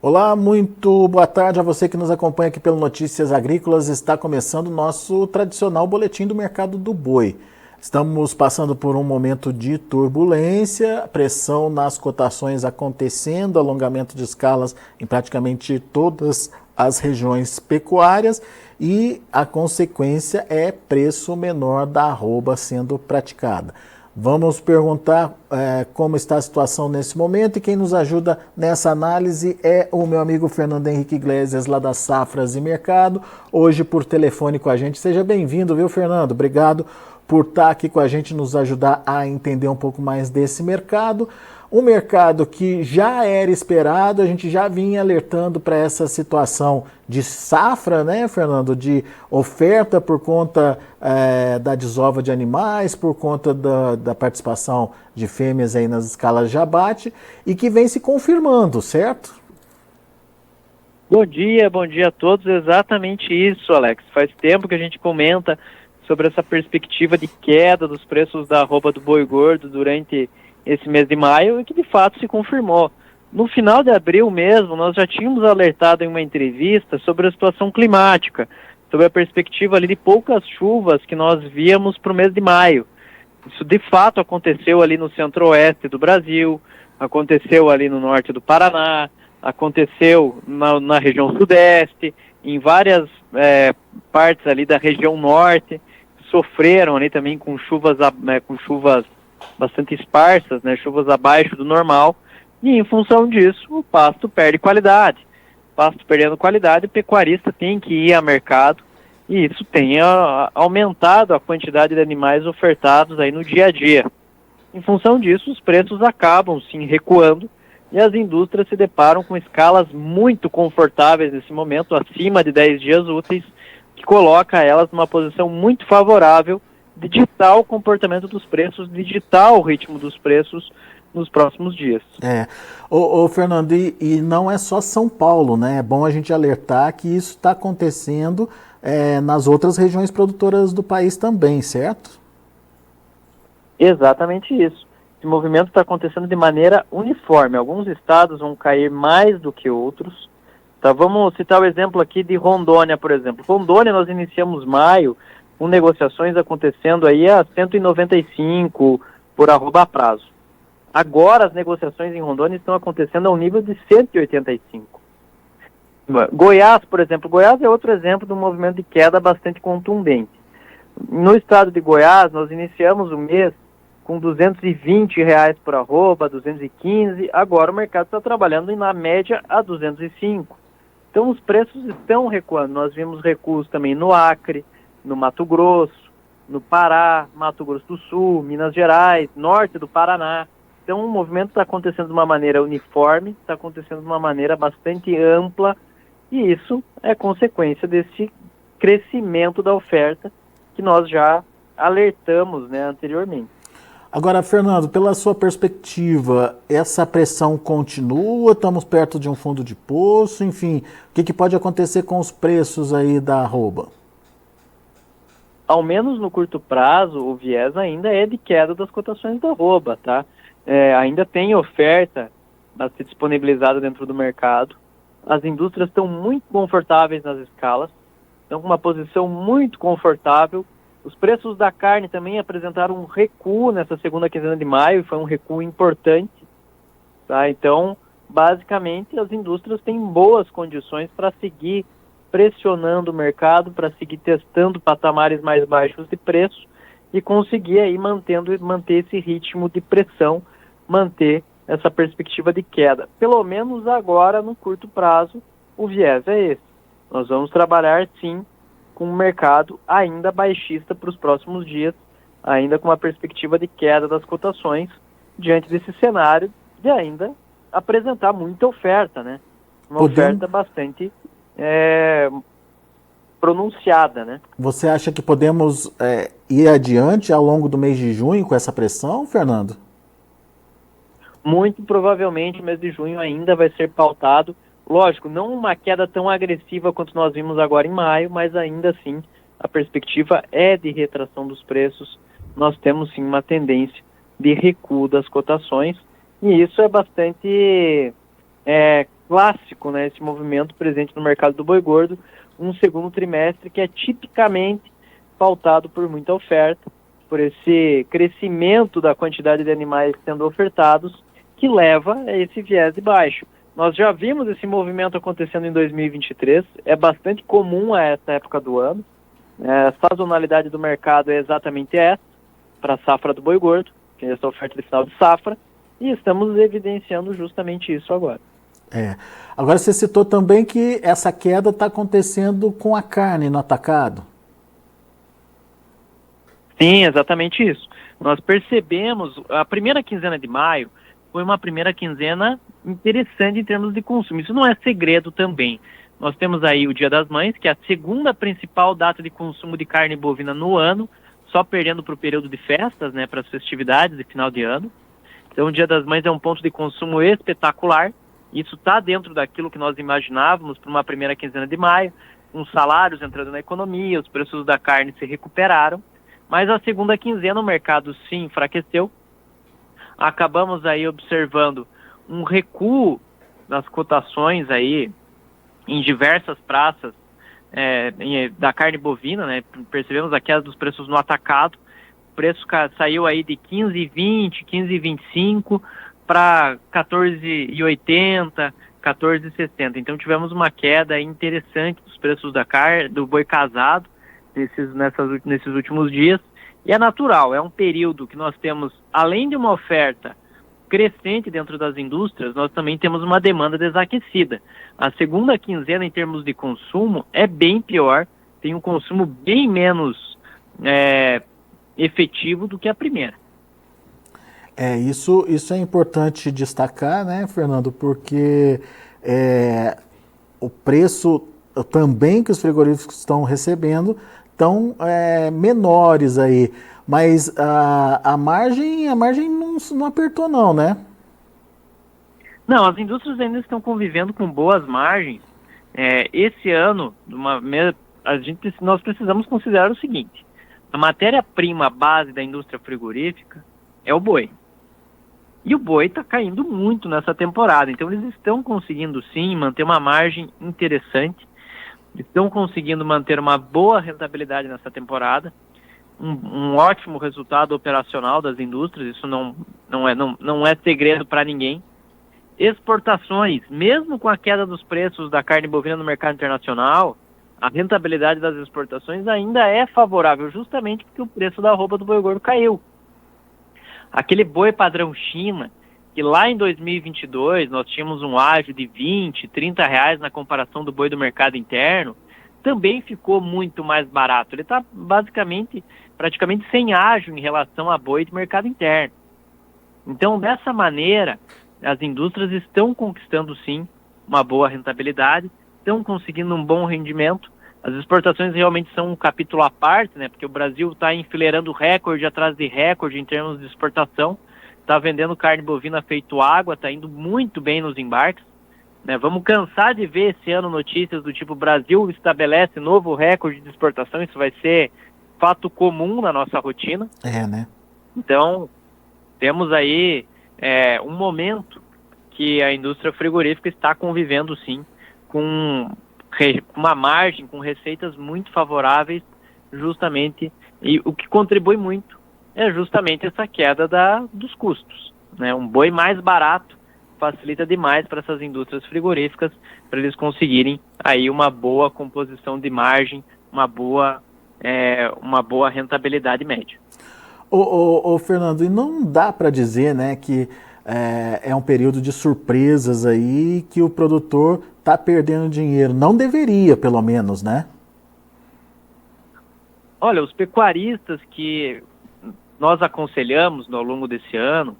Olá, muito boa tarde a você que nos acompanha aqui pelo Notícias Agrícolas. Está começando o nosso tradicional boletim do mercado do boi. Estamos passando por um momento de turbulência, pressão nas cotações acontecendo, alongamento de escalas em praticamente todas as regiões pecuárias e a consequência é preço menor da arroba sendo praticada. Vamos perguntar como está a situação nesse momento e quem nos ajuda nessa análise é o meu amigo Fernando Henrique Iglesias, lá das Safras e Mercado, hoje por telefone com a gente. Seja bem-vindo, viu, Fernando? Obrigado por estar aqui com a gente, nos ajudar a entender um pouco mais desse mercado. Um mercado que já era esperado, a gente já vinha alertando para essa situação de safra, né, Fernando? De oferta por conta da desova de animais, por conta da participação de fêmeas aí nas escalas de abate e que vem se confirmando, certo? Bom dia a todos. Exatamente isso, Alex. Faz tempo que a gente comenta sobre essa perspectiva de queda dos preços da arroba do boi gordo durante esse mês de maio e que de fato se confirmou. No final de abril mesmo, nós já tínhamos alertado em uma entrevista sobre a situação climática, sobre a perspectiva ali de poucas chuvas que nós víamos para o mês de maio. Isso de fato aconteceu ali no centro-oeste do Brasil, aconteceu ali no norte do Paraná, aconteceu na região sudeste, em várias partes ali da região norte, sofreram ali também com chuvas bastante esparsas, né, chuvas abaixo do normal, e em função disso o pasto perde qualidade. Pasto perdendo qualidade, o pecuarista tem que ir ao mercado, e isso tem aumentado a quantidade de animais ofertados aí no dia a dia. Em função disso, os preços acabam sim recuando, e as indústrias se deparam com escalas muito confortáveis nesse momento, acima de 10 dias úteis, que coloca elas numa posição muito favorável de ditar o comportamento dos preços, de ditar o ritmo dos preços nos próximos dias. Ô Fernando, e não é só São Paulo, né? É bom a gente alertar que isso está acontecendo nas outras regiões produtoras do país também, certo? Exatamente isso. Esse movimento está acontecendo de maneira uniforme. Alguns estados vão cair mais do que outros. Tá, vamos citar o exemplo aqui de Rondônia, por exemplo. Rondônia, nós iniciamos maio com negociações acontecendo aí a 195 por arroba a prazo. Agora as negociações em Rondônia estão acontecendo ao nível de 185. Goiás, por exemplo, Goiás é outro exemplo de um movimento de queda bastante contundente. No estado de Goiás, nós iniciamos o mês com R$220 por arroba, 215, agora o mercado está trabalhando na média a 205. Então os preços estão recuando. Nós vimos recuos também no Acre, no Mato Grosso, no Pará, Mato Grosso do Sul, Minas Gerais, norte do Paraná. Então o movimento está acontecendo de uma maneira uniforme, está acontecendo de uma maneira bastante ampla, e isso é consequência desse crescimento da oferta que nós já alertamos, né, anteriormente. Agora, Fernando, pela sua perspectiva, essa pressão continua? Estamos perto de um fundo de poço? Enfim, o que pode acontecer com os preços aí da arroba? Ao menos no curto prazo, o viés ainda é de queda das cotações da arroba, tá? Ainda tem oferta a ser disponibilizada dentro do mercado. As indústrias estão muito confortáveis nas escalas, estão com uma posição muito confortável. Os preços da carne também apresentaram um recuo nessa segunda quinzena de maio, foi um recuo importante, tá? Então, basicamente, as indústrias têm boas condições para seguir pressionando o mercado, para seguir testando patamares mais baixos de preço e conseguir aí manter esse ritmo de pressão, manter essa perspectiva de queda. Pelo menos agora, no curto prazo, o viés é esse. Nós vamos trabalhar, sim, com um mercado ainda baixista para os próximos dias, ainda com uma perspectiva de queda das cotações, diante desse cenário de ainda apresentar muita oferta, né? Uma oferta bastante pronunciada, né? Você acha que podemos ir adiante ao longo do mês de junho com essa pressão, Fernando? Muito provavelmente o mês de junho ainda vai ser pautado. Lógico, não uma queda tão agressiva quanto nós vimos agora em maio, mas ainda assim a perspectiva é de retração dos preços. Nós temos sim uma tendência de recuo das cotações, e isso é bastante clássico, né, esse movimento presente no mercado do boi gordo, um segundo trimestre que é tipicamente pautado por muita oferta, por esse crescimento da quantidade de animais sendo ofertados, que leva a esse viés de baixo. Nós já vimos esse movimento acontecendo em 2023, é bastante comum a essa época do ano. A sazonalidade do mercado é exatamente essa, para a safra do boi gordo, que é essa oferta de final de safra, e estamos evidenciando justamente isso agora. Agora você citou também que essa queda está acontecendo com a carne no atacado. Sim, exatamente isso. Nós percebemos, a primeira quinzena de maio foi uma primeira quinzena interessante em termos de consumo. Isso não é segredo também. Nós temos aí o Dia das Mães, que é a segunda principal data de consumo de carne bovina no ano, só perdendo para o período de festas, né, para as festividades de final de ano. Então o Dia das Mães é um ponto de consumo espetacular. Isso está dentro daquilo que nós imaginávamos para uma primeira quinzena de maio, com salários entrando na economia, os preços da carne se recuperaram, mas a segunda quinzena o mercado se enfraqueceu. Acabamos aí observando um recuo nas cotações aí em diversas praças da carne bovina, né? Percebemos a queda dos preços no atacado. O preço saiu aí de 15,20, 15,25 para 14,80, 14,60. Então tivemos uma queda interessante dos preços da carne, do boi casado nesses últimos dias. E é natural, é um período que nós temos, além de uma oferta crescente dentro das indústrias, nós também temos uma demanda desaquecida. A segunda quinzena, em termos de consumo, é bem pior, tem um consumo bem menos efetivo do que a primeira. Isso é importante destacar, né, Fernando, porque o preço também que os frigoríficos estão recebendo estão menores aí, mas a margem não apertou não, né? Não, as indústrias ainda estão convivendo com boas margens. Esse ano, nós precisamos considerar o seguinte: a matéria-prima base da indústria frigorífica é o boi. E o boi está caindo muito nessa temporada, então eles estão conseguindo sim manter uma margem interessante, estão conseguindo manter uma boa rentabilidade nessa temporada, um ótimo resultado operacional das indústrias, isso não é segredo para ninguém. Exportações, mesmo com a queda dos preços da carne bovina no mercado internacional, a rentabilidade das exportações ainda é favorável, justamente porque o preço da arroba do boi gordo caiu. Aquele boi padrão China, que lá em 2022 nós tínhamos um ágio de 20, 30 reais na comparação do boi do mercado interno, também ficou muito mais barato. Ele está praticamente sem ágio em relação a boi do mercado interno. Então, dessa maneira, as indústrias estão conquistando sim uma boa rentabilidade, estão conseguindo um bom rendimento. As exportações realmente são um capítulo à parte, né? Porque o Brasil está enfileirando recorde atrás de recorde em termos de exportação, está vendendo carne bovina feito água, está indo muito bem nos embarques, né? Vamos cansar de ver esse ano notícias do tipo Brasil estabelece novo recorde de exportação, isso vai ser fato comum na nossa rotina. Né? Então, temos aí um momento que a indústria frigorífica está convivendo sim com uma margem, com receitas muito favoráveis, justamente, e o que contribui muito é justamente essa queda dos custos, né? Um boi mais barato facilita demais para essas indústrias frigoríficas, para eles conseguirem aí uma boa composição de margem, uma boa rentabilidade média. Ô Fernando, e não dá para dizer, né, que é um período de surpresas aí, que o produtor está perdendo dinheiro. Não deveria, pelo menos, né? Olha, os pecuaristas que nós aconselhamos ao longo desse ano,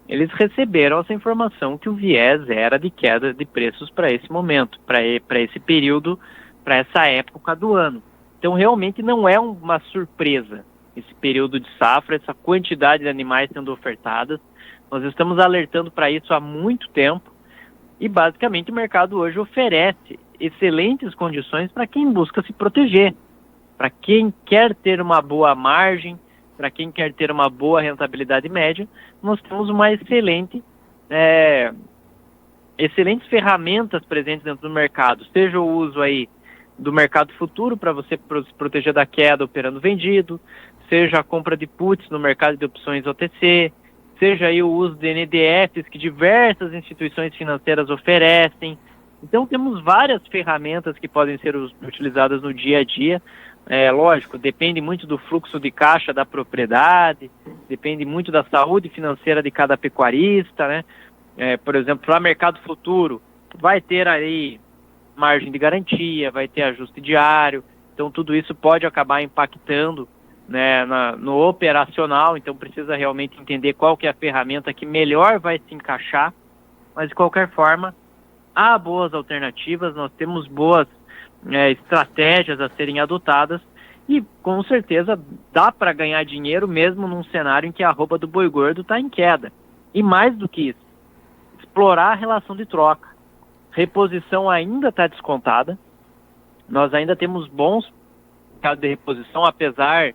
eles receberam essa informação que o viés era de queda de preços para esse momento, para esse período, para essa época do ano. Então, realmente não é uma surpresa esse período de safra, essa quantidade de animais sendo ofertadas. Nós estamos alertando para isso há muito tempo e, basicamente, o mercado hoje oferece excelentes condições para quem busca se proteger, para quem quer ter uma boa margem, para quem quer ter uma boa rentabilidade média. Nós temos uma excelente excelentes ferramentas presentes dentro do mercado, seja o uso aí do mercado futuro para você se proteger da queda operando vendido, seja a compra de puts no mercado de opções OTC, seja aí o uso de NDFs que diversas instituições financeiras oferecem. Então temos várias ferramentas que podem ser utilizadas no dia a dia. Lógico, depende muito do fluxo de caixa da propriedade, depende muito da saúde financeira de cada pecuarista, né? Por exemplo, para mercado futuro, vai ter aí margem de garantia, vai ter ajuste diário, então tudo isso pode acabar impactando, né, no operacional, então precisa realmente entender qual que é a ferramenta que melhor vai se encaixar, mas de qualquer forma, há boas alternativas, nós temos boas estratégias a serem adotadas e com certeza dá para ganhar dinheiro mesmo num cenário em que a arroba do boi gordo está em queda. E mais do que isso, explorar a relação de troca. Reposição ainda está descontada, nós ainda temos bons mercados de reposição, apesar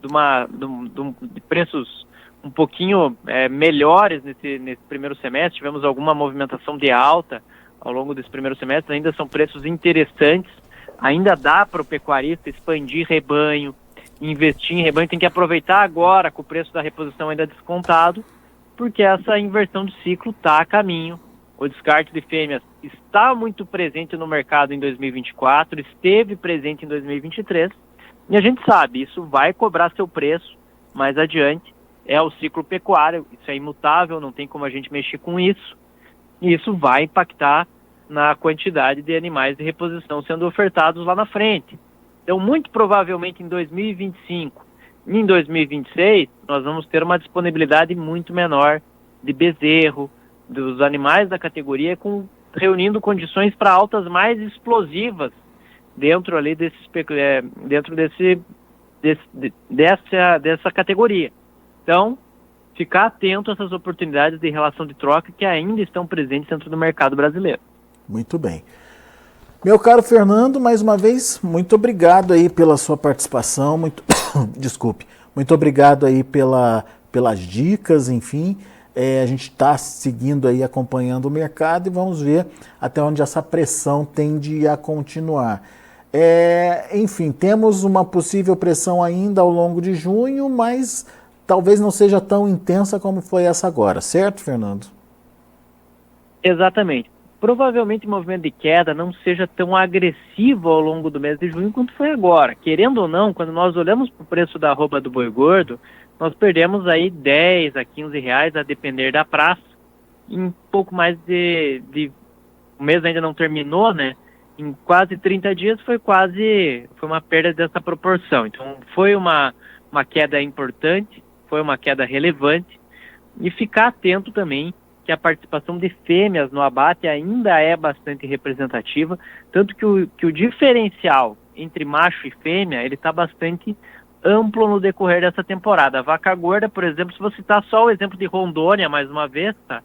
de preços um pouquinho melhores nesse primeiro semestre, tivemos alguma movimentação de alta ao longo desse primeiro semestre, ainda são preços interessantes, ainda dá para o pecuarista expandir rebanho, investir em rebanho, tem que aproveitar agora com o preço da reposição ainda descontado, porque essa inversão de ciclo está a caminho. O descarte de fêmeas está muito presente no mercado em 2024, esteve presente em 2023, e a gente sabe, isso vai cobrar seu preço mais adiante, é o ciclo pecuário, isso é imutável, não tem como a gente mexer com isso, e isso vai impactar na quantidade de animais de reposição sendo ofertados lá na frente. Então, muito provavelmente em 2025 e em 2026, nós vamos ter uma disponibilidade muito menor de bezerro, dos animais da categoria, reunindo condições para altas mais explosivas dentro ali dessa categoria. Então, ficar atento a essas oportunidades de relação de troca que ainda estão presentes dentro do mercado brasileiro. Muito bem. Meu caro Fernando, mais uma vez, muito obrigado aí pela sua participação, desculpe, muito obrigado aí pelas dicas, enfim. A gente está seguindo aí, acompanhando o mercado e vamos ver até onde essa pressão tende a continuar. Enfim, temos uma possível pressão ainda ao longo de junho, mas talvez não seja tão intensa como foi essa agora, certo, Fernando? Exatamente. Provavelmente o movimento de queda não seja tão agressivo ao longo do mês de junho quanto foi agora. Querendo ou não, quando nós olhamos para o preço da arroba do boi gordo, nós perdemos aí 10 a 15 reais a depender da praça. Em pouco mais o mês ainda não terminou, né? Em quase 30 dias foi uma perda dessa proporção. Então foi uma queda importante, foi uma queda relevante. E ficar atento também que a participação de fêmeas no abate ainda é bastante representativa, tanto que o diferencial entre macho e fêmea, ele está bastante amplo no decorrer dessa temporada. A vaca gorda, por exemplo, se você citar só o exemplo de Rondônia, mais uma vez, tá?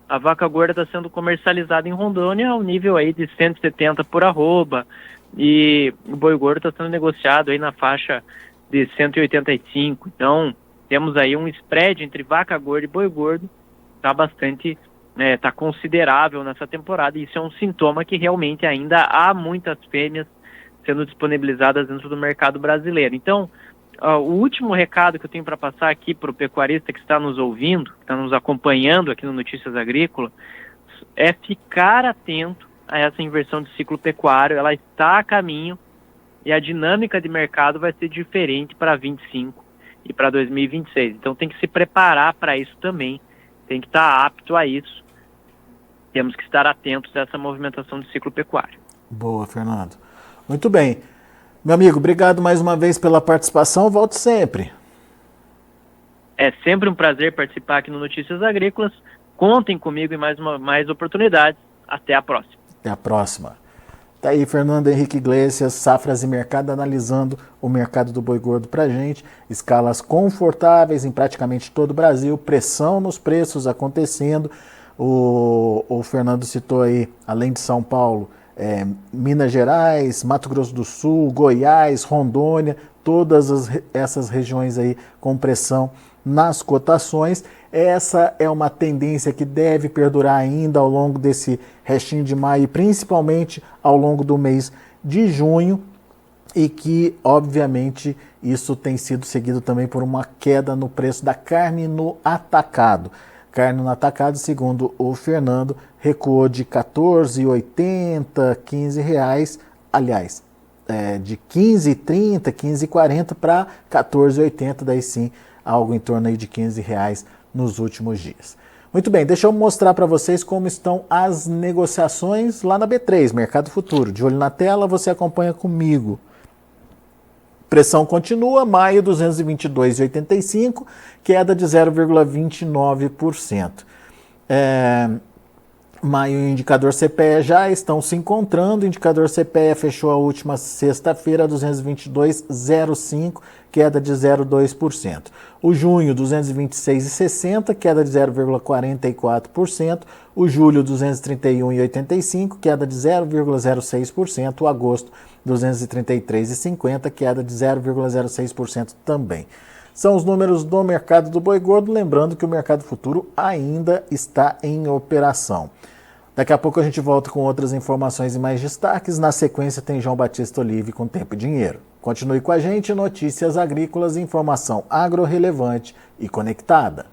A vaca gorda está sendo comercializada em Rondônia ao nível aí de 170 por arroba, e o boi gordo está sendo negociado aí na faixa de 185. Então, temos aí um spread entre vaca gorda e boi gordo, está bastante, está considerável nessa temporada, e isso é um sintoma que realmente ainda há muitas fêmeas sendo disponibilizadas dentro do mercado brasileiro. Então, o último recado que eu tenho para passar aqui para o pecuarista que está nos ouvindo, que está nos acompanhando aqui no Notícias Agrícolas, é ficar atento a essa inversão de ciclo pecuário. Ela está a caminho e a dinâmica de mercado vai ser diferente para 25 e para 2026. Então tem que se preparar para isso também, tem que estar apto a isso. Temos que estar atentos a essa movimentação de ciclo pecuário. Boa, Fernando. Muito bem. Meu amigo, obrigado mais uma vez pela participação. Volte sempre. É sempre um prazer participar aqui no Notícias Agrícolas. Contem comigo em mais oportunidades. Até a próxima. Até a próxima. Tá aí Fernando Henrique Iglesias, Safras e Mercado, analisando o mercado do boi gordo pra gente. Escalas confortáveis em praticamente todo o Brasil, pressão nos preços acontecendo. O Fernando citou aí, além de São Paulo, Minas Gerais, Mato Grosso do Sul, Goiás, Rondônia, essas regiões aí com pressão nas cotações. Essa é uma tendência que deve perdurar ainda ao longo desse restinho de maio e principalmente ao longo do mês de junho, e que, obviamente, isso tem sido seguido também por uma queda no preço da carne no atacado. Carne no atacado, segundo o Fernando, recuou de R$ 14,80, R$15, aliás, de R$ 15,30, R$ 15,40 para R$ 14,80, daí sim, algo em torno aí de R$ 15 nos últimos dias. Muito bem, deixa eu mostrar para vocês como estão as negociações lá na B3, Mercado Futuro. De olho na tela, você acompanha comigo. Pressão continua, maio 222,85, queda de 0,29%. Maio e o indicador CPE já estão se encontrando. O indicador CPE fechou a última sexta-feira 222,05, queda de 0,2%. O junho 226,60, queda de 0,44%. O julho 231,85, queda de 0,06%. O agosto 233,50, queda de 0,06% também. São os números do mercado do boi gordo, lembrando que o mercado futuro ainda está em operação. Daqui a pouco a gente volta com outras informações e mais destaques. Na sequência tem João Batista Olive com Tempo e Dinheiro. Continue com a gente, notícias agrícolas, informação agro relevante e conectada.